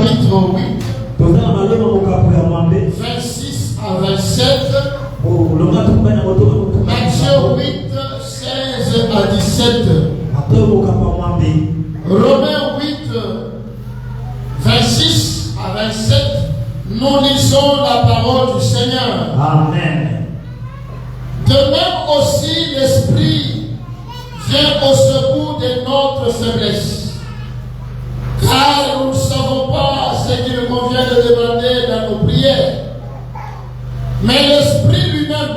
chapitre 8, 26 à 27. Matthieu 8, 16 à 17. Romains 8, 26 à 27. Nous lisons la parole du Seigneur. Amen. De même aussi l'Esprit vient au secours de notre faiblesse. Car nous ne savons pas ce qu'il convient de demander dans nos prières. Mais l'Esprit lui-même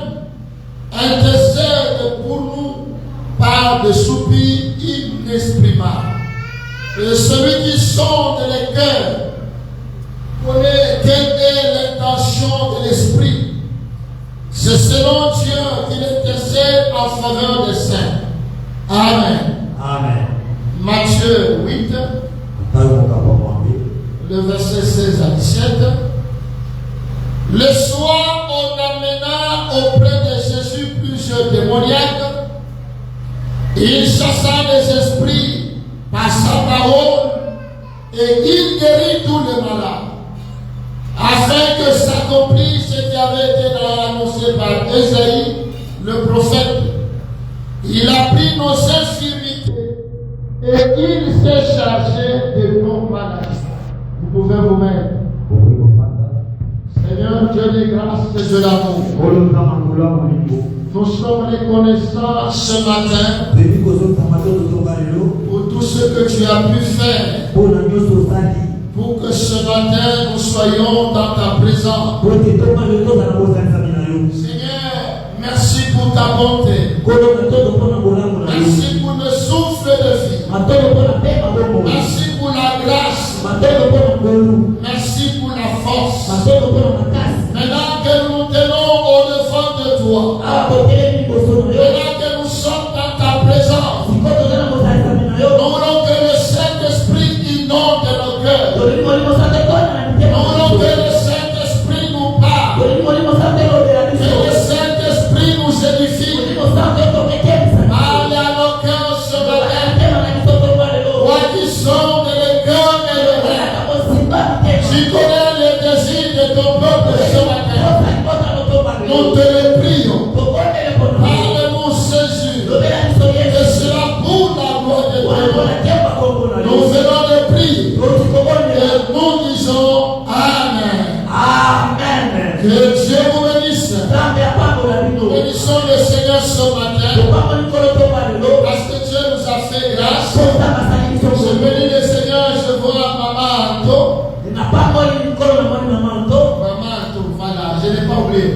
intercède pour nous par des soupirs inexprimables. Et celui qui sonde les cœurs connaît quelle est l'intention de l'Esprit. C'est selon Dieu qu'il intercède en faveur des saints. Amen. Amen. Matthieu 8, le verset 16 à 17. Le soir, on amena auprès de Jésus plusieurs démoniaques. Il chassa les esprits par sa parole et il guérit tous les malades. Afin que s'accomplisse ce qui avait été annoncé par Ésaïe, le prophète. Il a pris nos infirmités et il s'est chargé de nos maladies. Vous pouvez vous mettre. Seigneur Dieu de grâce et de l'amour, nous sommes reconnaissants ce matin pour tout ce que tu as pu faire. Pour que ce matin nous soyons dans ta présence. Seigneur, merci pour ta bonté. Merci pour le souffle de vie. Merci pour la grâce. Merci pour la force. Maintenant que nous tenons au devant de toi. Maintenant que nous sommes dans ta présence. Nous voulons que le Saint-Esprit inonde nos cœurs. Nous voulons que le Saint-Esprit nous parle. Que le Saint-Esprit nous édifie. Parle à nos cœurs ce matin. Toi qui sondes les cœurs et le rêve. Tu connais les désirs de ton peuple ce matin. Nous te le prions. Parle-nous Jésus. Et cela pour la gloire de Dieu. Nous venons de prier. Et nous disons Amen. Amen. Que Dieu vous bénisse. Nous bénissons le Seigneur ce matin. Parce que Dieu nous a fait grâce. Je bénis le Seigneur, je vois Maman Anto. Maman Anto, voilà, je n'ai pas oublié.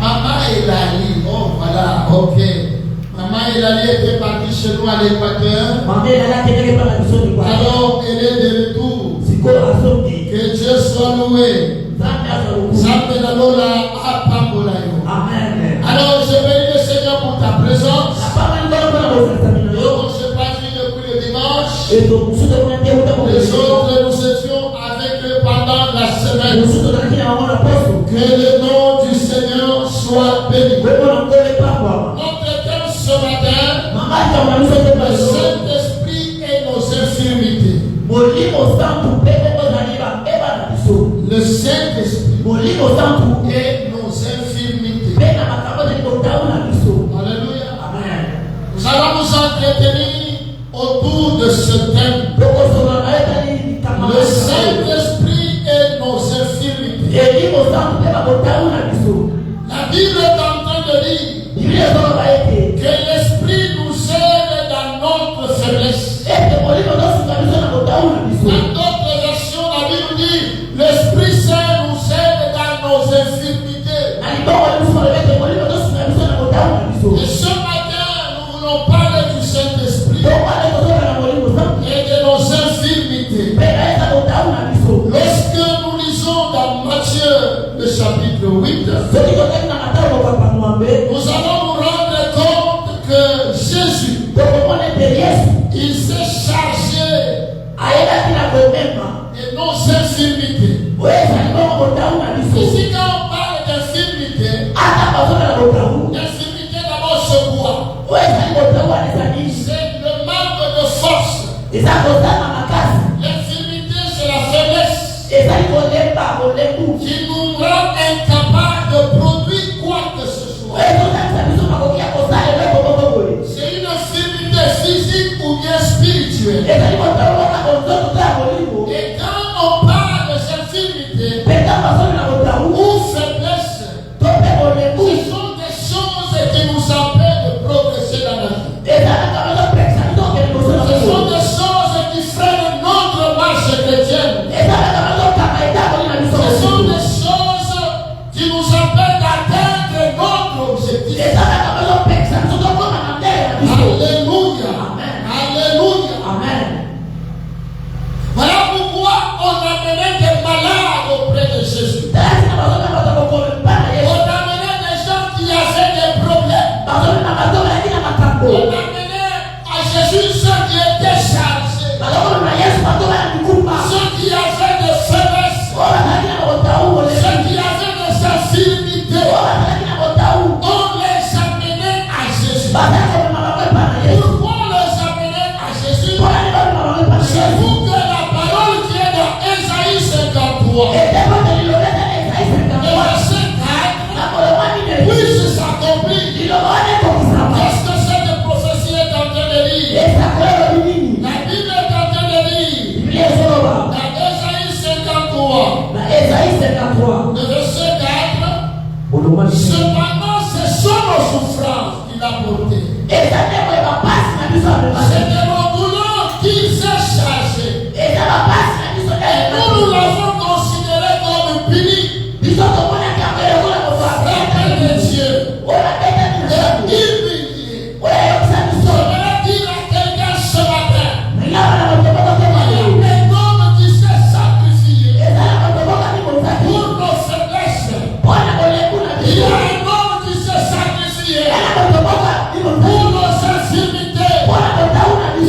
Maman Elali, oh voilà, ok. Maman Elali était partie chez nous à l'Équateur. Alors elle est de retour. Que Dieu soit loué. Amen. Alors je bénis le Seigneur pour ta présence. On s'est pas vu depuis le dimanche. Les autres, nous étions avec eux pendant la semaine. Que le nom du Seigneur soit béni. Notre thème ce matin, le Saint-Esprit et nos infirmités. Le Saint-Esprit et nos infirmités. Alléluia. Amen. Nous allons nous entretenir autour de ce thème. Le Saint-Esprit et nos infirmités. La Bible est en train de dire que l'Esprit nous aide dans notre faiblesse. Dans d'autres versions, la Bible dit l'Esprit Saint nous aide dans nos infirmités. Et ce matin, nous voulons parler du Saint-Esprit et de nos infirmités. Lorsque nous lisons dans Matthieu, le chapitre 8, nous allons nous rendre compte que Jésus, il s'est chargé de nos infirmités. Ici, quand on parle d'infirmité, l'infirmité d'abord se voit. C'est le manque de force. L'infirmité, c'est qui nous rend incapables de produire quoi que ce soit. C'est une infirmité physique ou bien spirituelle. Et quand on parle de cette infirmité ou faiblesse, ce sont des choses qui nous empêchent de progresser dans la vie. Ce sont des choses qui freinent notre marche chrétienne. Ce sont des choses qui nous empêchent d'atteindre notre objectif. Alléluia. Alléluia. Amen. Voilà pourquoi on amenait des malades auprès de Jésus. On amenait des gens qui avaient des problèmes. On amenait à Jésus ceux qui étaient chargés, ceux qui avaient des faiblesses, ceux qui avaient des infirmités. On les amenait à Jésus. Pourquoi on les amenait à Jésus? C'est pour que la parole qui est dans Ésaïe 53 et verset 4 puisse s'accomplir. Qu'est-ce que cette prophétie est en train de dire? La Bible est en train de dire dans Ésaïe 53, le verset 4, cependant ce sont nos souffrances qu'il a portées. C'est de nos douleurs qu'il s'est chargé. Et nous l'avons considéré comme puni. Frappé de Dieu. Et humilié. J'aimerais dire à quelqu'un ce matin, il y a un homme qui s'est sacrifié pour nos faiblesses. Il y a un homme qui s'est sacrifié pour nos infirmités. Il y a un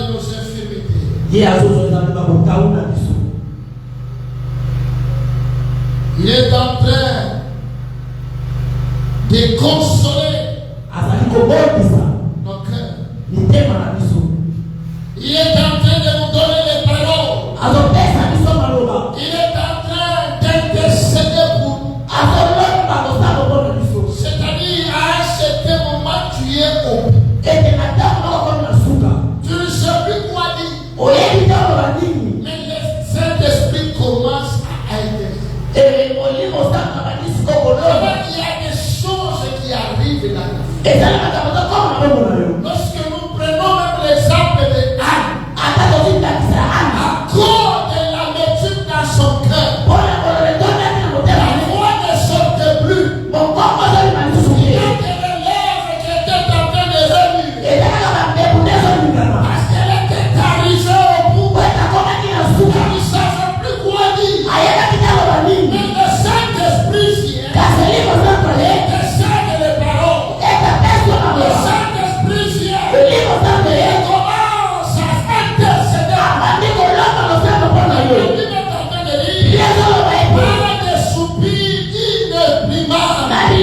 de nos infirmités. Il est en train de consoler nos cœurs. Il est en train de nous donner les paroles. Il est en train d'intercéder pour nous. C'est-à-dire, à un certain moment, tu es au bout. Tu ne sais plus quoi dire. Mais le Saint-Esprit commence à intercéder. Il y a des choses qui arrivent dans la vie. Lorsque nous prenons même l'exemple de Anne, à cause de la lecture dans son cœur, la voix ne sortait plus. Il y a des lèvres qui étaient en train de remuer. Parce qu'elle était arrivée au bout. Elle ne savait plus quoi dire. Mais le Saint-Esprit vient. Il décède les paroles. Le Saint-Esprit vient. Il commence à intercéder. La Bible est en train de dire, par des soupirs inexprimables. Il y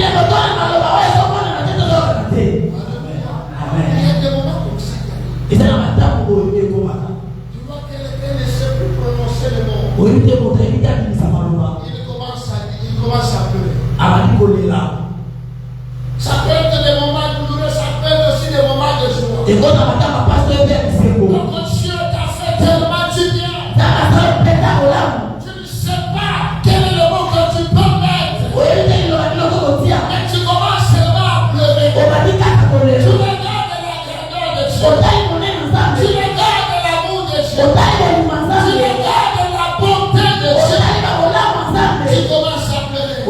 a des moments comme ça. Tu vois qu'elle ne sait plus prononcer le mot. Il commence à pleurer. Ça peut être des moments douloureux, ça peut être aussi des moments de joie. Quand Dieu t'a fait tellement du bien, tu ne sais pas quel est le mot que tu peux mettre. Mais tu commences seulement à pleurer. Tu regardes la grandeur de Dieu. Tu regardes l'amour de Dieu. Tu regardes la bonté de Dieu. Tu commences à pleurer.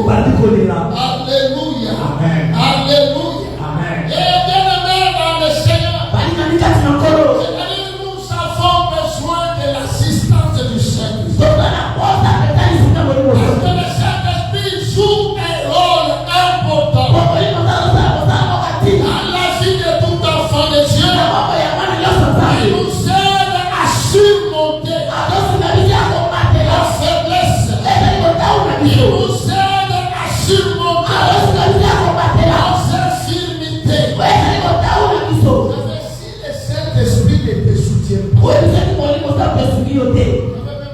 Alléluia. Amen. Alléluia. Amen. Et bien-aimé dans le Seigneur, c'est-à-dire nous avons besoin de l'assistance du Saint-Esprit. Parce que le Saint-Esprit joue un rôle important dans la vie de tout enfant de Dieu. Il nous aide à surmonter la faiblesse. Il nous aide à surmonter nos infirmités. Si le Saint-Esprit ne te soutient pas, même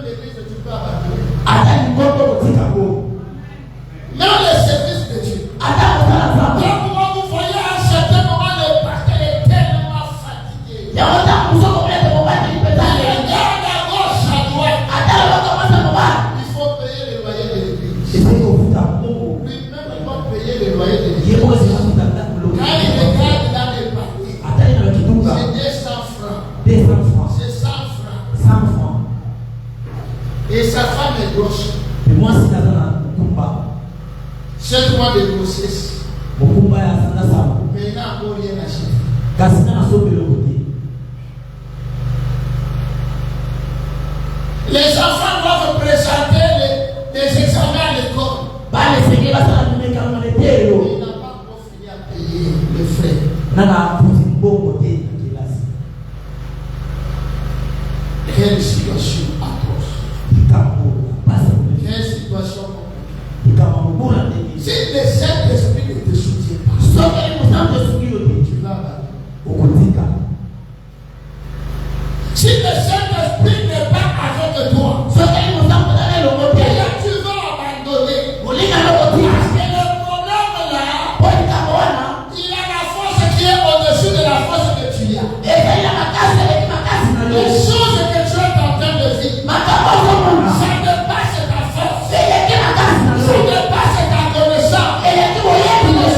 l'église, tu peux abandonner. Dans le service de Dieu. Quand vous voyez à un certain moment le pasteur est tellement fatigué. Il regarde à gauche, à droite. Il faut payer le loyer de l'église. Lui-même, il va payer le loyer de l'église. Quand il regarde dans les papiers, c'est 200 francs. C'est 100 francs. Et sa femme est gauche. 7 mois de grossesse. Mais il n'a encore rien acheté. Les enfants doivent présenter des examens à l'école. Il n'a pas encore fini à payer les frais. Quelle situation atroce. Quelle situation compliquée. Si le Saint-Esprit ne te soutient pas, tu vas abandonner. Si le Saint-Esprit n'est pas avec toi, tu vas abandonner. Parce que le problème là, il a la force qui est au-dessus de la force que tu as. Les choses que tu es en train de vivre, ça dépasse ta force. Ça dépasse ta connaissance.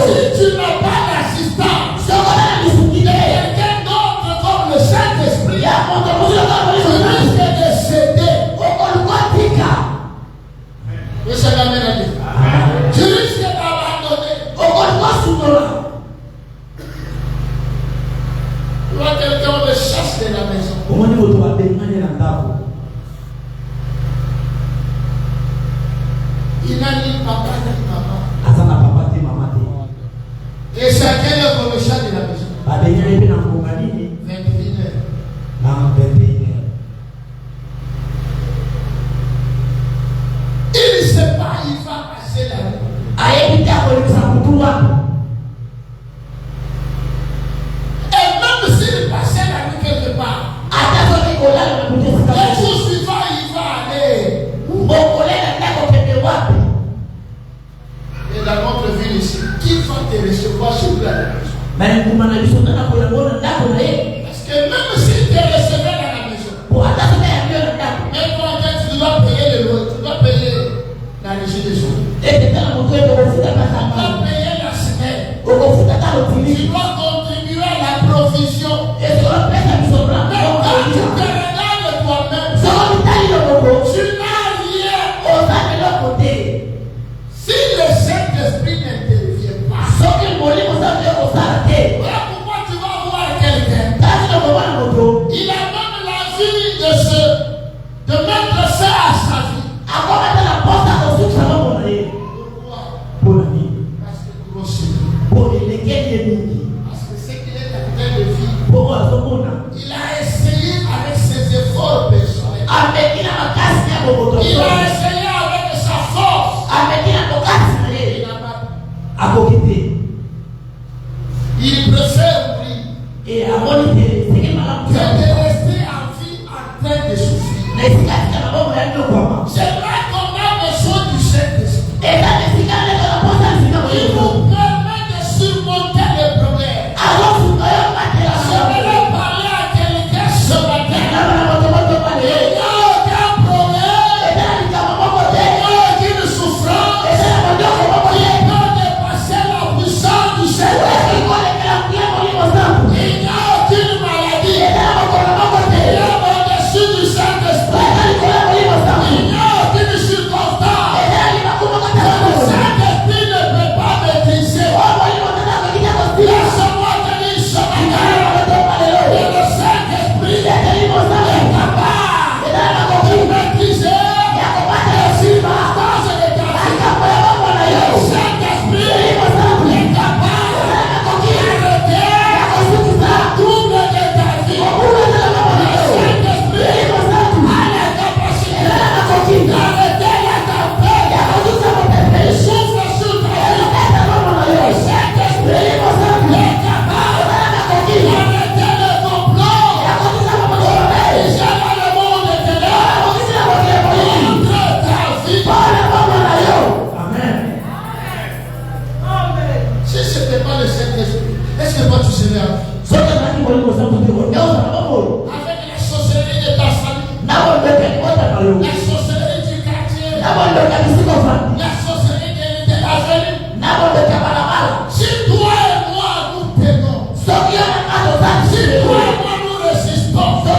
Si tu n'as pas d'assistance de quelqu'un d'autre comme le Saint-Esprit, tu risques de céder. Oui, c'est la mélodie. Tu risques d'abandonner. Tu vois quelqu'un de chasse de la maison. Il n'a ni papa ni maman. Et chacun est comme le chat de la maison. 21 heures. Parce que même si tu es recevé dans la maison, même quand tu dois payer le loyer, tu dois payer la régie des eaux. Tu dois payer la semaine. Tu dois contribuer à la provision. Mais quand tu te regardes toi-même, tu n'as rien. Si le Saint-Esprit n'intervient pas, voilà pourquoi tu vas voir quelqu'un. Il a même la vie de mettre ça à sa vie. Pourquoi? Parce que grossir. Parce que c'est qu'il est en train de vivre. Il a essayé avec ses efforts personnels. Il a essayé avec sa force. Il n'a pas pu. Il préfère mourir que de rester en vie en train de souffrir. C'est là qu'on a besoin du Saint-Esprit. Il vous permet de surmonter les problèmes. Je vais parler à quelqu'un ce matin. Il n'y a aucun problème. Il n'y a aucune souffrance. Il peut dépasser la puissance du Saint-Esprit. Il n'y a aucune maladie. Il y a au-dessus du Saint-Esprit. Il n'y a aucune circonstance. Le Saint-Esprit ne peut pas maîtriser. Laisse-moi te dire ce matin que le Saint-Esprit est capable de maîtriser les circonstances de ta vie. Le Saint-Esprit est capable d'arrêter la trouble de ta vie. Le Saint-Esprit a la capacité d'arrêter la tempête. Il souffle sur ta vie. Le Saint-Esprit est capable d'arrêter le complot. Il gère le monde de ténèbres. Il entre ta vie. Amen. Si ce n'était pas le Saint-Esprit, est-ce que toi tu serais en vie? Avec la sorcellerie de ta famille, la sorcellerie du quartier, la sorcellerie de la ville. Si toi et moi nous tenons, si toi et moi nous résistons, c'est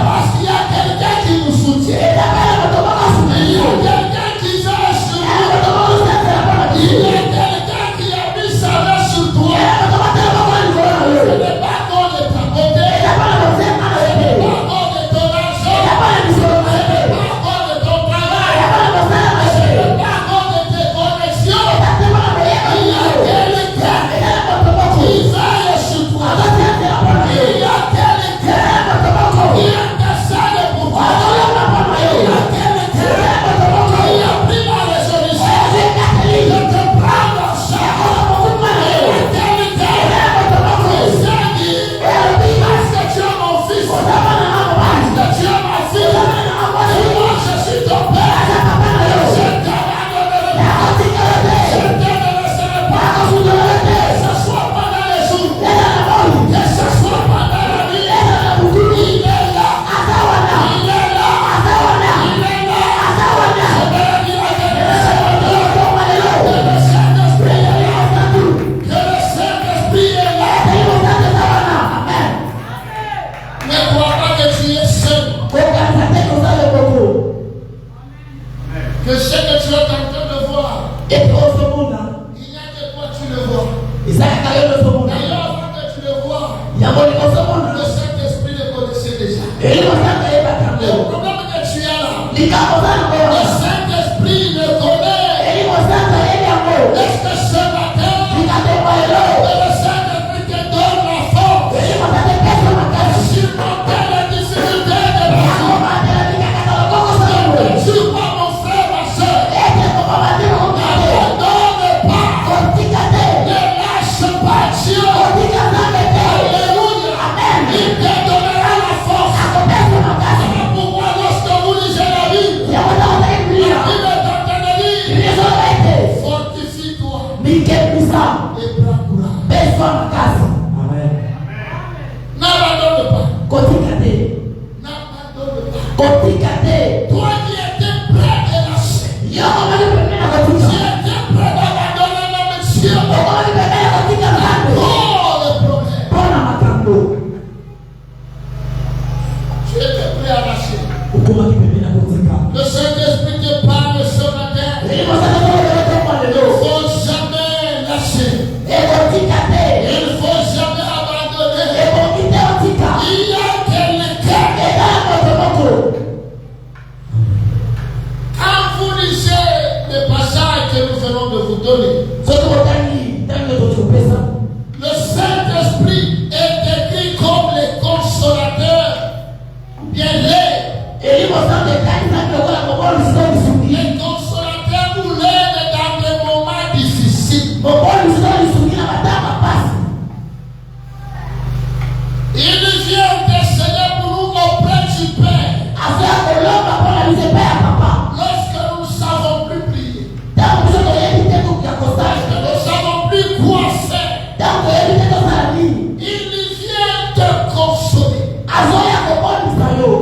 parce qu'il y a quelqu'un qui nous soutient. Il y a quelqu'un qui veille sur nous. Il y a quelqu'un qui a mis sa main sur toi. Ce n'est pas qu'on est à côté. Ce n'est pas qu'on de ton argent. Ce n'est pas qu'on de ton travail. Ce n'est pas qu'on de tes connexions. Il y a quelqu'un qui veille sur toi. Il y a quelqu'un qui intercède pour toi. Il y a quelqu'un qui a pris la résolution de te prendre en charge. Il y a quelqu'un qui s'est dit, parce que tu es mon fils, parce que tu es ma fille, et moi je suis ton père, je t'abandonnerai pas, je te laisserai pas, que ce soit pendant les jours, que ce soit pendant la nuit, il est là, il est là, il est là. Je vais le dire à quelqu'un ce matin, que le Saint-Esprit est là, que le Saint-Esprit est là. Ne crois pas que tu es seul, que ce que tu es en train de voir, il n'y a que toi tu le vois. D'ailleurs, avant que tu le vois, le Saint-Esprit le connaissait déjà. Le problème que tu as là, le Saint-Esprit le connaît. Est-ce que ce matin, que le Saint-Esprit te donne la force de surmonter les difficultés de la vie? Tu vois mon frère, ma soeur, n'abandonne pas, ne lâche pas Dieu. Alléluia. Il te donnera la force. Pourquoi lorsque vous lisez la Bible, Toi qui étais prêt de lâcher. Tu étais prêt d'abandonner le monsieur. Oh, le problème. Tu étais prêt à lâcher. Le Saint-Esprit te parle ce matin. Il ne faut jamais lâcher. Il ne faut jamais abandonner. Il y a quelqu'un. Quand vous lisez le passage que nous venons de vous donner, le Saint-Esprit est écrit comme le consolateur bien-aimé. Le consolateur nous l'aide dans des moments difficiles. Il vient intercéder pour nous auprès du Père. Lorsque nous ne savons plus prier, lorsque nous ne savons plus quoi faire, il vient te consoler.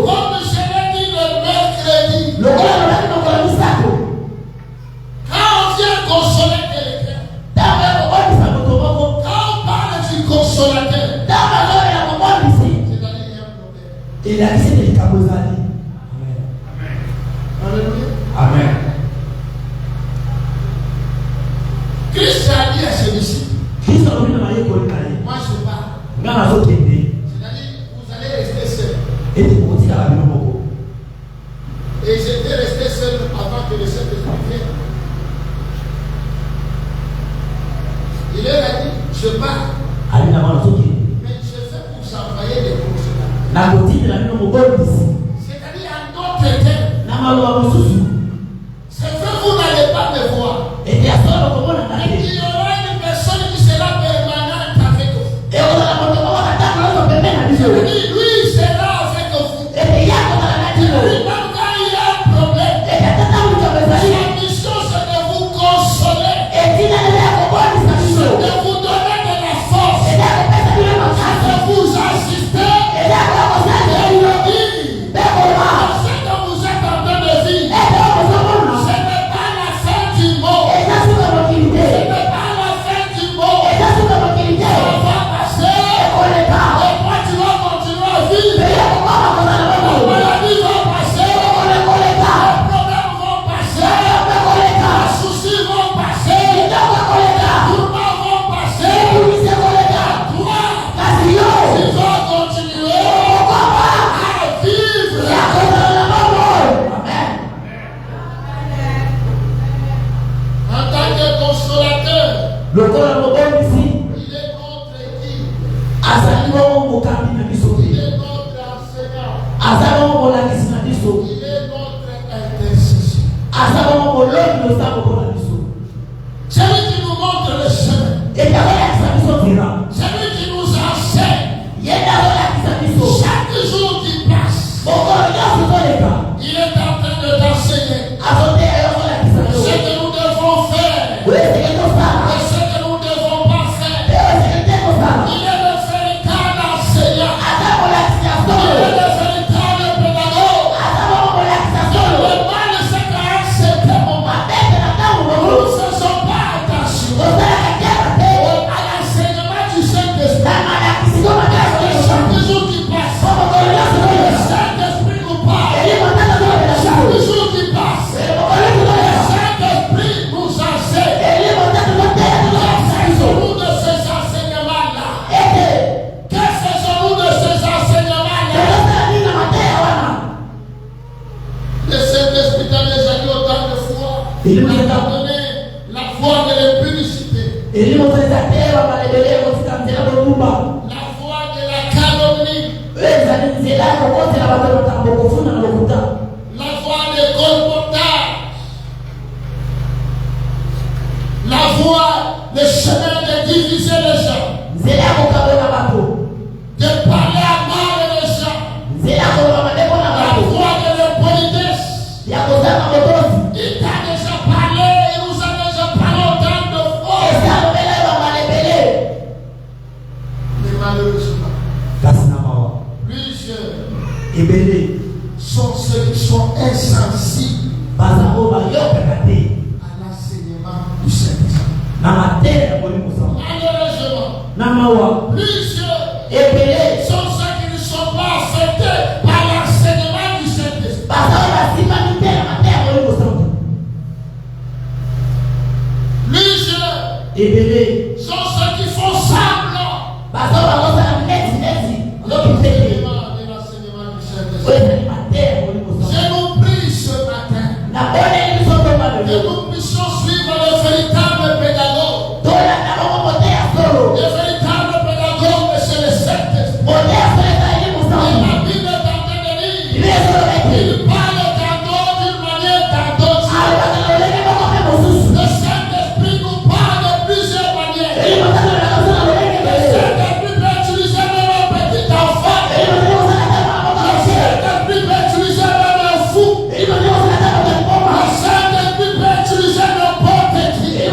Comme je l'ai dit le mercredi, quand on vient consoler quelqu'un, quand on parle du consolateur, Il a laissé des cabozali. alléluia. Amen. Christ a dit à ses disciples, Christ a dit à moi je pars. c'est-à-dire, Vous allez rester seuls. et Et j'étais resté seul avant que le Saint-Esprit vienne. Il leur a dit, je pars, mais je fais pour vous envoyer des consolateurs. C'est-à-dire en d'autres termes, c'est que vous n'allez pas me voir. Il y aura une personne qui sera permanente avec vous. Lui sera avec vous. Lui, même quand il y a un problème, sa mission c'est de vous consoler, c'est de vous donner de la force, c'est de vous assister, et de vous dire ce que vous êtes en train de vivre. Ce n'est pas la fin du monde. Ce n'est pas la fin du monde. Ça va passer. Et toi tu vas continuer à vivre. La maladie va passer. Les problèmes vont passer. Les soucis vont passer. Les tourments vont passer. Toi, tu vas continuer à vivre. En tant que consolateur, il est notre qui? Il est notre enseignant. Il est notre intercession. Celui qui nous montre le chemin. Celui qui nous enseigne. Chaque jour qui passe, il est en train de t'enseigner ce que nous devons faire et ce que nous ne devons pas faire. Il est le véritable enseignant. Il est le véritable pédagogue. Le mal, c'est qu'à un certain moment, nous ne faisons pas attention à l'enseignement du Saint-Esprit. Chaque jour qui passe, le Saint-Esprit nous parle. Chaque jour qui passe, le Saint-Esprit nous enseigne. Faisons-nous de ces enseignements-là. Que faisons-nous de ces enseignements-là? Le Saint-Esprit t'a déjà dit autant de fois. Il nous a donné la voie de l'impudicité. La voie de la calomnie. La voie de colportage. La voie, le chemin de diviser les gens. De parler à mal les gens. La voie de l'impolitesse. Il t'a déjà parlé, il nous a déjà parlé autant de fois. Mais malheureusement, plusieurs sont ceux qui sont insensibles à l'enseignement du Saint-Esprit. Malheureusement, plusieurs sont ceux qui ne sont pas affectés par l'enseignement du Saint-Esprit. Plusieurs sont ceux qui font semblant de l'enseignement du Saint-Esprit. Je nous prie ce matin que nous puissions suivre le véritable pédagogue. Le véritable pédagogue, c'est le Saint-Esprit. La Bible est en train de dire, il parle tantôt d'une manière, tantôt d'une autre. Le Saint-Esprit nous parle de plusieurs manières. Le Saint-Esprit peut utiliser même un petit enfant. Le Saint-Esprit peut utiliser même un fou. Le Saint-Esprit peut utiliser n'importe qui. Mais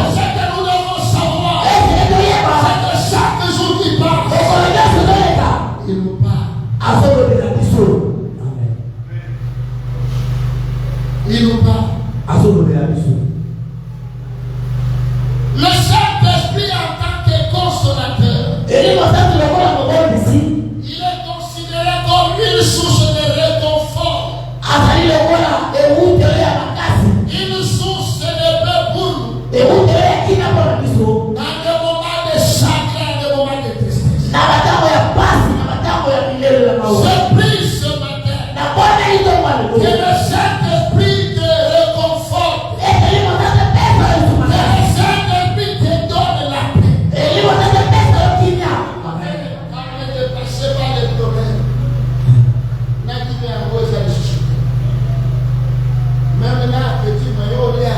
ce que nous devons savoir, c'est que chaque jour qui passe, il nous parle. Il nous parle. Le Saint-Esprit en tant que consolateur, il est considéré comme une source de réconfort, une source de paix pour nous, dans des moments de chagrin, des moments de tristesse. Je prie ce matin que le Saint-Esprit te réconforte, que le Saint-Esprit te donne la paix. Parlez de passer par les problèmes. N'a qui vient à cause de la chuchoter. Même là, petit maillot, là.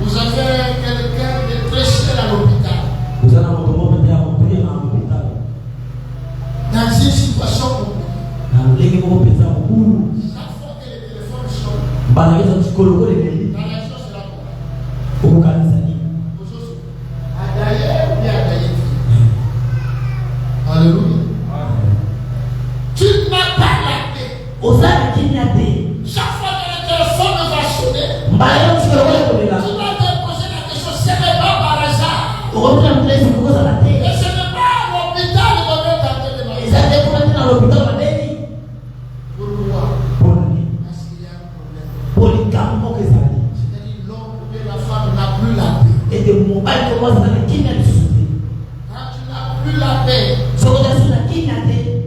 Vous avez quelqu'un de très cher à l'hôpital. Dans une situation compliquée. Chaque fois que le téléphone sonne, la réaction sera quoi? D'ailleurs ou bien d'ailleurs. Alléluia. Tu n'as pas la paix. Chaque fois que le téléphone va sonner, tu dois te poser la question, ce n'est pas par hasard. Et ce n'est pas à l'hôpital qu'on est en train de marcher. Pourquoi? Parce qu'il y a un problème. C'est-à-dire l'homme ou la femme n'a plus la paix. Quand tu n'as plus la paix,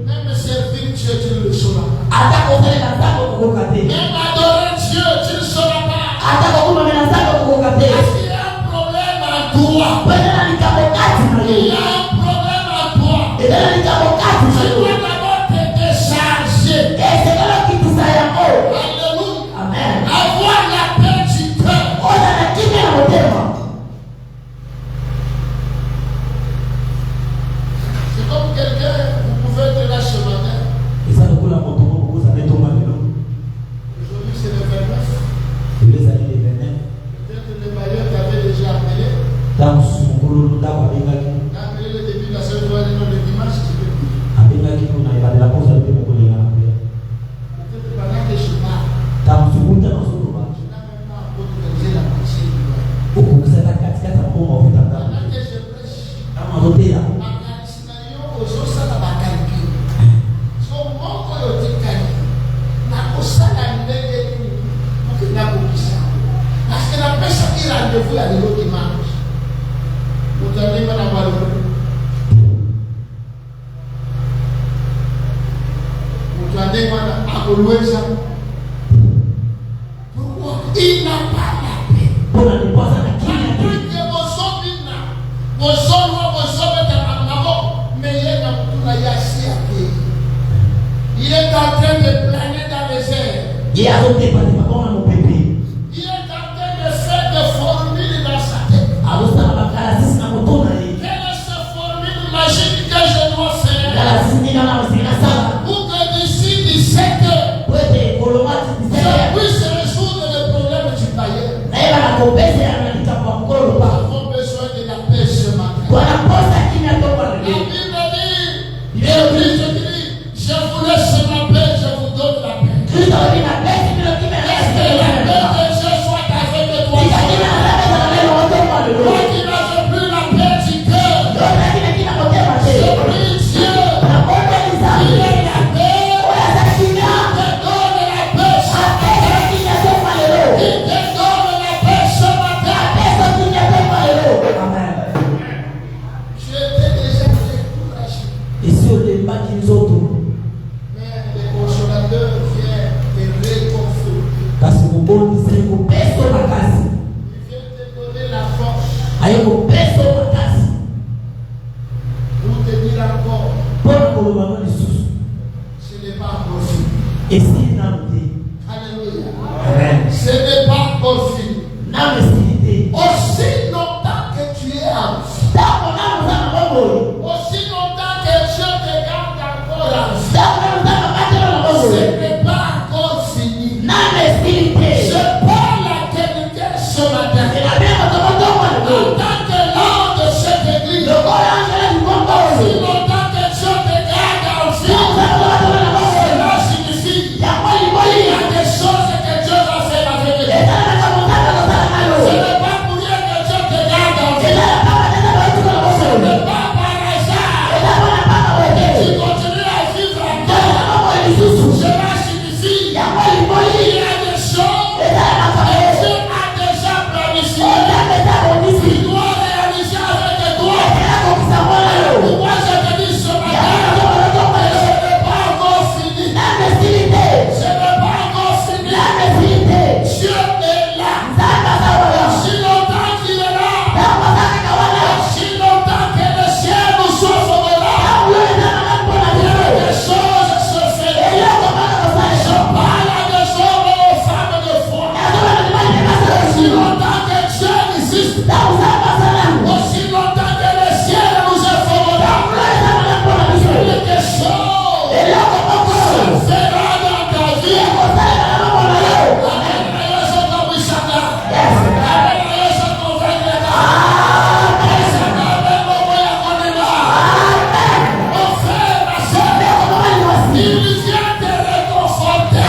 même servir Dieu, tu ne le sauras pas. Même adorer Dieu, tu ne le sauras pas. Parce qu'il y a un problème en toi. Il y a un problème en toi. Tu dois d'abord te décharger. Alléluia. Avoir la paix du cœur. C'est comme quelqu'un, vous pouvez être là ce matin. Aujourd'hui c'est le 29. Peut-être le bailleur t'avait déjà appelé. T'as appelé le début de la semaine, le dimanche, tu peux dire. Peut-être pendant que je parle, tu n'as même pas encore organisé la pensée du doigt. Pendant que je prêche, parce que la personne qui rendez-vous à l'autre dimanche, vous allez pas l'avoir le vous allez pas l'avoir ça. Pourquoi? Il n'a pas la paix. Il est en train de planer dans les airs. Il est en train de faire des formules dans sa tête. Quelle est cette formule magique que je dois faire pour que d'ici 17 heures, je puisse résoudre le problème du bailleur? Nous avons besoin de la paix ce Pour te dire encore, ce n'est pas possible. Alléluia. Ce n'est pas possible. Aussi longtemps que tu es en vie, aussi longtemps que Dieu te garde encore en vie, ce n'est pas encore fini. Je parle la qualité ce matin. En tant que l'homme de cette église, aussi longtemps que Dieu te garde en vie, cela signifie qu'il y a des choses que Dieu va faire avec toi. Ce n'est pas pour rien que Dieu te garde en vie. Ce n'est pas par hasard. Tu continues à vivre encore. Cela signifie qu'il y a des choses que Dieu a déjà planifiées. Il doit réaliser avec toi. Pourquoi je te dis ce matin, ce n'est pas encore fini. Ce n'est pas encore fini. Dieu est là. Si longtemps qu'il est là, si longtemps que le ciel nous s'ouvre là, il y a des choses se font. Je parle à des hommes et aux femmes de foi. Si longtemps que Dieu existe, aussi longtemps que le ciel nous est favorable, quelque chose se fera dans ta vie. Il vient te réconforter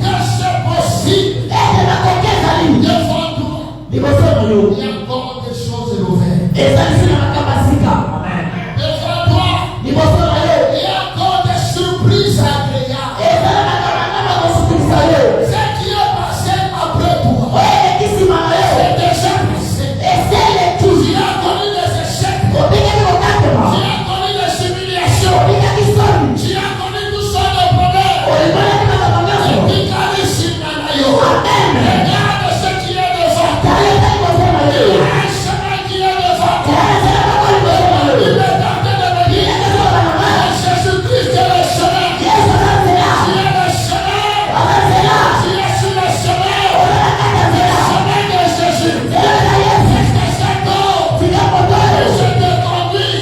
que c'est possible devant toi. Il y a encore des choses ouvertes. Devant toi, il y a encore des surprises agréables. Ce qui est passé après toi, c'est déjà passé. Tu as connu les échecs, tu as connu les humiliations, tu as connu tout ça de problèmes. Regarde ce qui est devant toi. Il y a un chemin qui est devant toi. Il est tenté de me dire, Jésus-Christ est le chemin. Tu es le chemin. Tu es sur le chemin. Le chemin de Jésus. C'est cet homme que je te conduis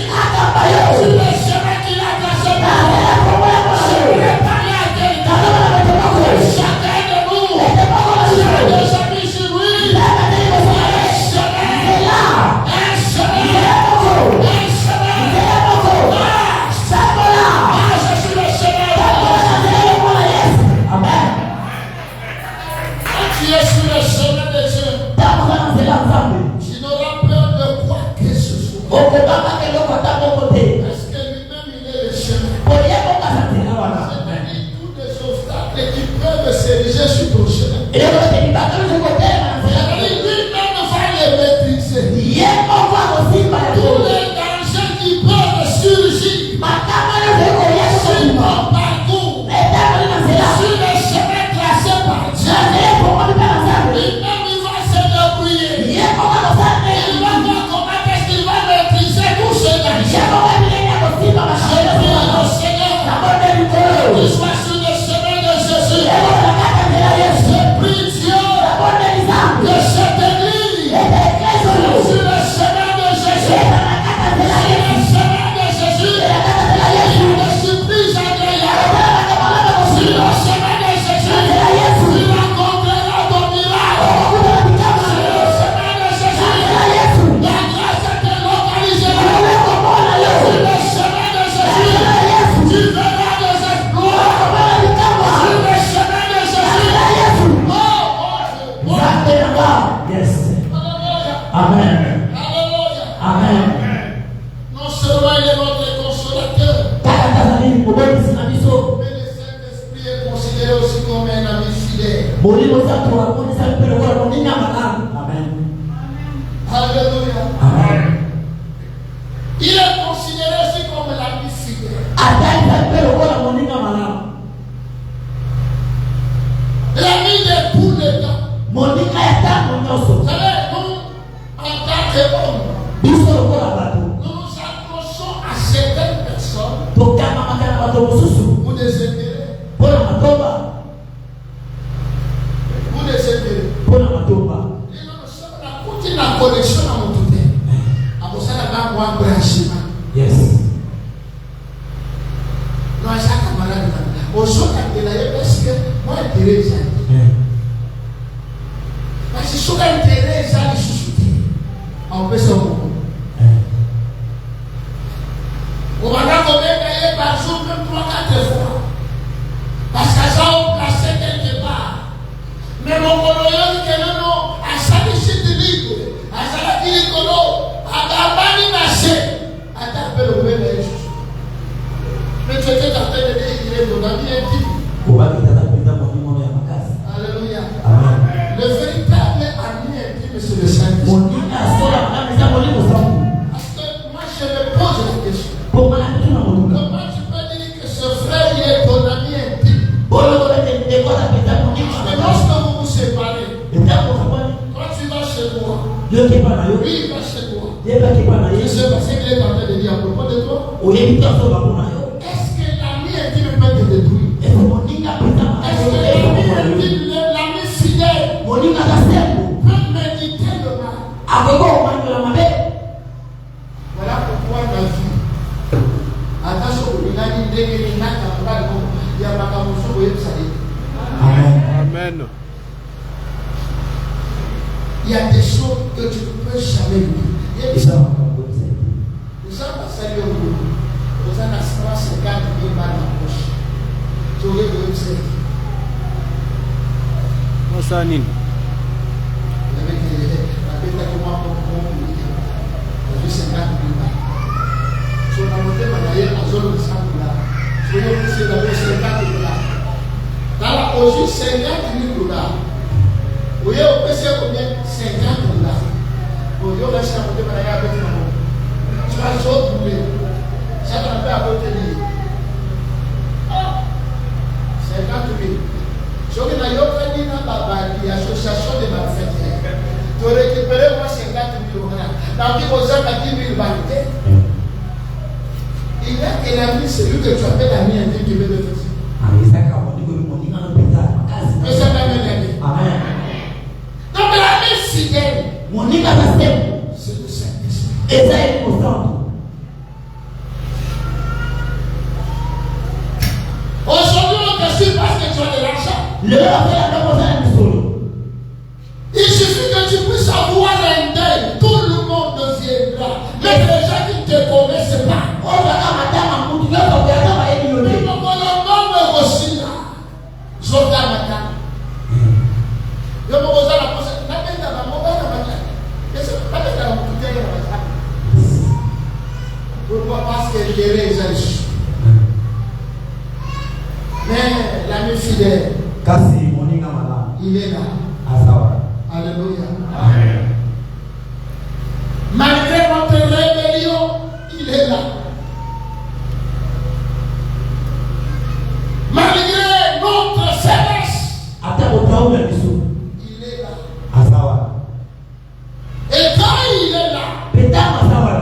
sur le chemin qu'il a tracé pour toi. Je voulais parler à quelqu'un. Chacun de nous, j'ai déjà mis sur lui un chemin. Je suis le chemin. Quand tu es sur le chemin de Dieu, tu n'auras peur de quoi que ce soit. Parce que lui-même, il est le chemin. C'est-à-dire tous les obstacles qui peuvent s'ériger sur ton chemin. C'est-à-dire lui-même va les maîtriser. Tous les dangers qui peuvent surgir sur ton parcours, sur le chemin tracé par Dieu, lui-même il va se débrouiller. Il va voir comment est-ce qu'il va maîtriser tout ce danger. Je prie au Seigneur qu'il soit sur le chemin de Jésus. Je prie Dieu que cette église sur le chemin de Jésus. Sur le chemin de Jésus. Il y a des surprises agréables. Sur le chemin de Jésus. Tu rencontreras ton miracle. Sur le chemin de Jésus. La grâce te localisera. Sur le chemin de Jésus. Tu verras des exploits. Sur le chemin de Jésus. Amen. Alléluia. Amen. Non seulement il est notre consolateur, mais le Saint-Esprit est considéré aussi comme un ami fidèle. Amen. Alléluia. Amen. Il est considéré aussi comme l'ami fidèle. L'ami des poules de temps. Vous savez, nous, en un branchement. Yes. Non, à chaque camarade, au son de la parce que moi, intérêt, parce que son intérêt, ça les soucier. On peut se mot. On va gagner par jour, même 3-4 fois. Parce que ça, on place quelque part. Mais mon colonel, qui est non, à ça, les chutes de libre, à ça, la vie de colo, à la bani naché, à taper le même chose. Mais tu étais en train de dire, il est mon ami intime. Alléluia. Amen. Le véritable ami intime, c'est le Saint-Esprit. Parce que moi, je me pose la question. Comment tu peux dire que ce frère il est ton ami intime? Mais lorsque vous vous séparez, quand tu vas chez moi, lui il va chez toi. Je sais pas ce qu'il est en train de dire à propos de toi. Est-ce que l'ami intime peut te détruire? Est-ce que l'ami fidèle peut méditer le mal? Voilà pourquoi ma vie. Attention, il a dit dès qu'il n'a qu'à pas il y a pas qu'à vous sauver, vous savez. Amen. Il y a des choses que tu ne peux jamais oublier. Il y a des choses. Nous sommes passés au bout. Nous avons 50 000 balles en poche. Tu aurais pu me dire. Masa nini? Avec la bête à comment on dit. J'ai 50 000 balles. Si on a monté ma taille à zone de 100 $. Si on a poussé d'abord 50 $. Dans la poche, 50 000 $. Vous voyez, au PC combien? 50 $. Vous voyez, on a acheté à monter ma taille avec ma main. Tu vas sauter pour lui. Ça t'en fait à côté de lui. 50 000. Si on a eu l'association des malfaiteurs, tu as récupéré moi 50 000 $. Dans qui vous avez 10 000 balles. Il y a que l'ami, c'est lui que tu appelles l'ami intime qui veut te faire. Mais ça va m'aider. Amen. Donc l'ami fidèle, c'est le Saint-Esprit. Aujourd'hui, on te suit parce que tu as de l'argent. Il suffit que tu puisses avoir un deuil. Tout le monde viendra. Mais les gens qui ne te connaissent pas. Pourquoi? Parce que les riches. Mais l'ami fidèle, il est là. Alléluia. Amen. Malgré notre rébellion, il est là. Malgré notre faiblesse, il est là. Et quand il est là,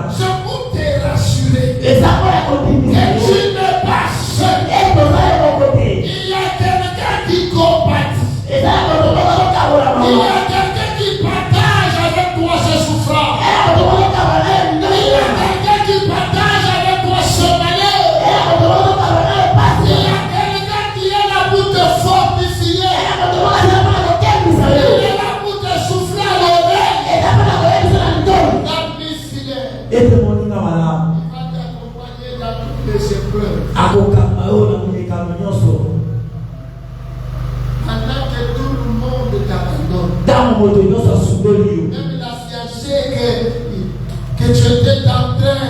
c'est pour te rassurer que tu n'es pas seul. Il y a quelqu'un qui compatit. Il y a quelqu'un qui partage avec toi ses souffrances. Il y a quelqu'un qui partage avec toi ce malheur. Il y a quelqu'un qui est là pour te fortifier. Il est là pour te souffler à l'oreille. L'ami fidèle, il va t'accompagner dans toutes les épreuves. Pendant que tout le monde t'abandonne. Même la fiancée que tu étais en train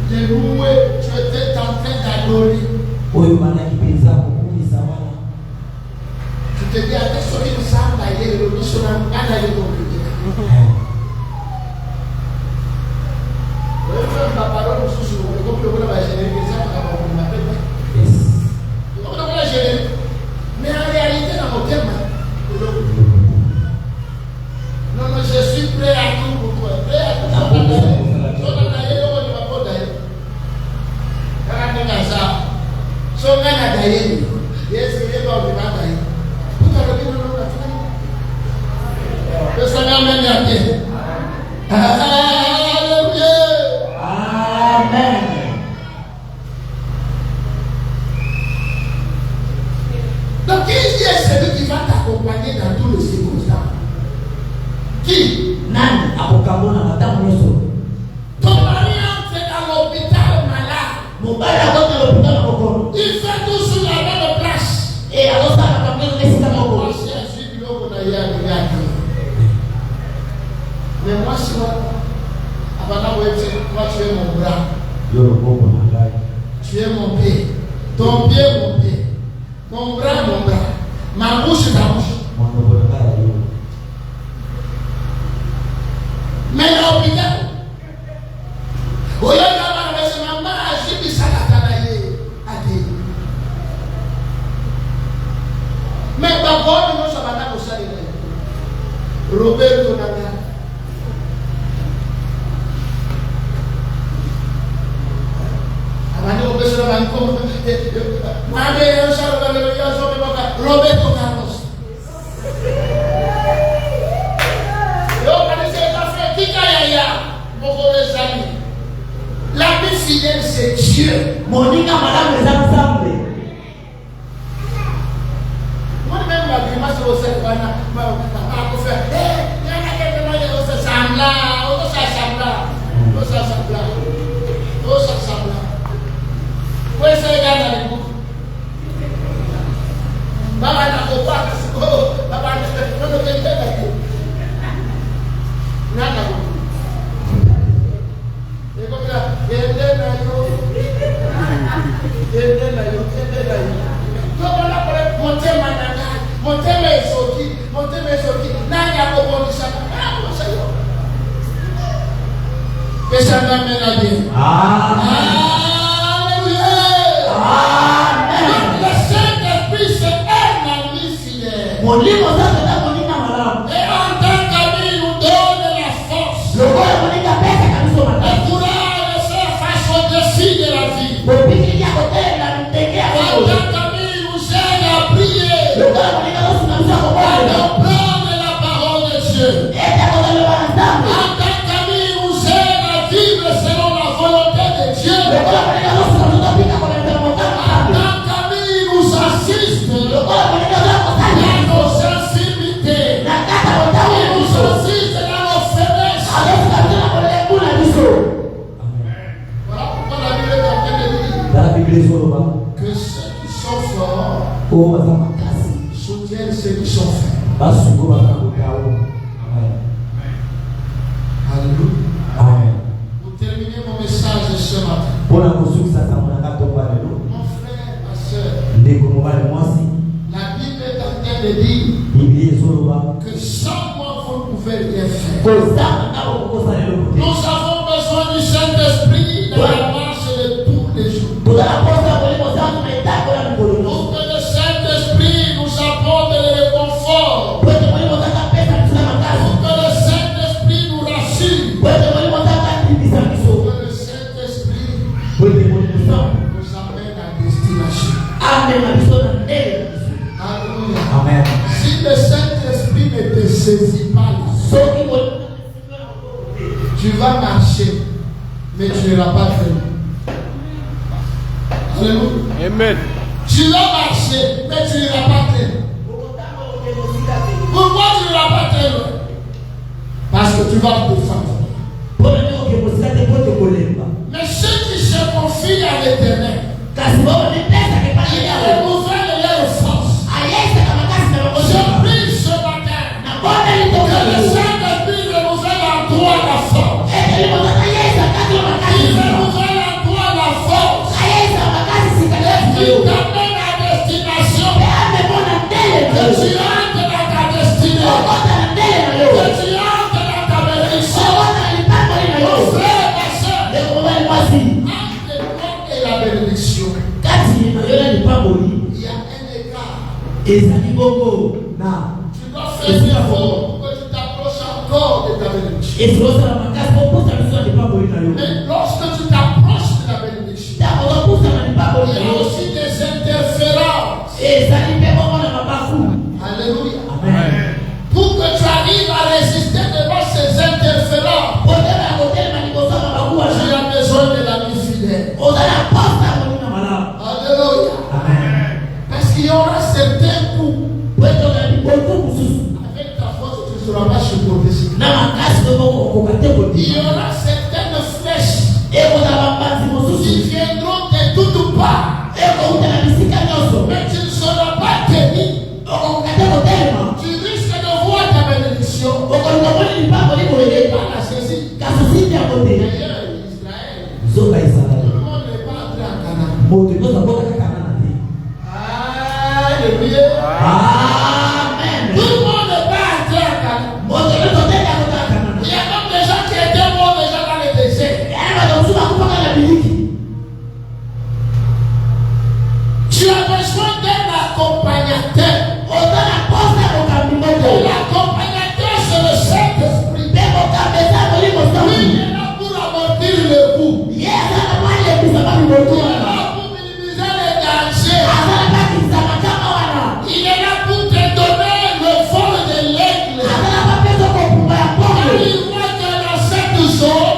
de louer, tu étais en train d'adorer. Tu te dis, attention, il me semble d'aller, le missionnaire, à d'aller compliqué. Vous voyez, la parole nous soucie, comme le voulez, mais en réalité, dans mon thème, non, non, je suis prêt à tout pour toi. Prêt à tout. Ton mari entre dans l'hôpital malade. Il fait toujours la même place. Mais moi, si moi, tu es mon bras. Tu es mon pied. Ton pied, mon pied. Mon bras, mon bras. Ma bouche, ta bouche. Mais l'hôpital. Mais d'abord, nous sommes au salut. Roberto Naga. Roberto Carlos. La vie fidèle, c'est Dieu. Moninga madame les ensemble. Moi-même, la grimace au sein de la que ça m'amène à bien. Alléluia. Amen. Le Saint-Esprit, c'est un ami fidèle. Et en tant qu'ami, il nous donne la force. Le courage de faire face aux défis de la vie. En tant qu'ami, il nous aide à prier. À comprendre la parole de Dieu. En tant qu'ami, il nous aide à vivre selon la volonté de Dieu. En tant qu'ami, il nous assiste dans nos infirmités. Il nous assiste dans nos faiblesses. Voilà pourquoi la Bible est en train de dire que ceux qui sont forts soutiennent ceux qui sont faibles. Alléluia. Pour terminer mon message ce matin, mon frère, ma soeur, la Bible est en train de dire que sans moi vous ne pouvez rien faire. Nous avons besoin du Saint-Esprit dans la marche de tous les jours. Pour que le Saint-Esprit nous apporte le réconfort. Pour que le Saint-Esprit nous rassure. Pour que le Saint-Esprit nous amène à destination. Alléluia. Amen. Si le Saint-Esprit ne te saisit pas là, tu vas marcher, mais tu n'iras pas très loin. Alléluia. Amen. Tu vas marcher, mais tu n'iras pas très loin. Pourquoi tu n'iras pas très loin? Parce que tu vas te défendre. Mais ceux qui se confient à l'Éternel, ils renouvellent leur force. Je prie ce matin que le Saint-Esprit renouvelle en toi la force. Il renouvelle en toi la force. Il t'amène à destination. Que tu entres dans ta destinée. Que tu entres dans ta bénédiction. Mon frère, ma soeur, entre toi et la bénédiction, il y a un écart. Tu dois faire un effort pour que tu t'approches encore de ta bénédiction. Mais lorsque tu t'approches de la bénédiction, il y a aussi des interférences. Alléluia. Amen. Pour que tu arrives à résister devant ces interférences, tu as besoin de l'ami fidèle. Alléluia. Parce qu'il y aura certains coups avec ta force, tu tu ne vas pas supporter ça. Il y aura certaines flèches qui viendront de toutes parts. Mais tu ne seras pas tenu. Tu risques de voir ta bénédiction. Pas la saisir. D'ailleurs, Israël, tout le monde n'est pas entré à Canaan. Alléluia. Amen. Tout le monde n'est pas entré à Canaan. Il y a même des gens qui étaient morts déjà dans le désert. Tu as besoin d'un accompagnateur. L'accompagnateur, c'est le Saint-Esprit. Lui, il est là pour amortir le coup. Il est là pour minimiser les dangers. Il est là pour te donner le vol de l'aigle. Quand il voit que dans cette zone,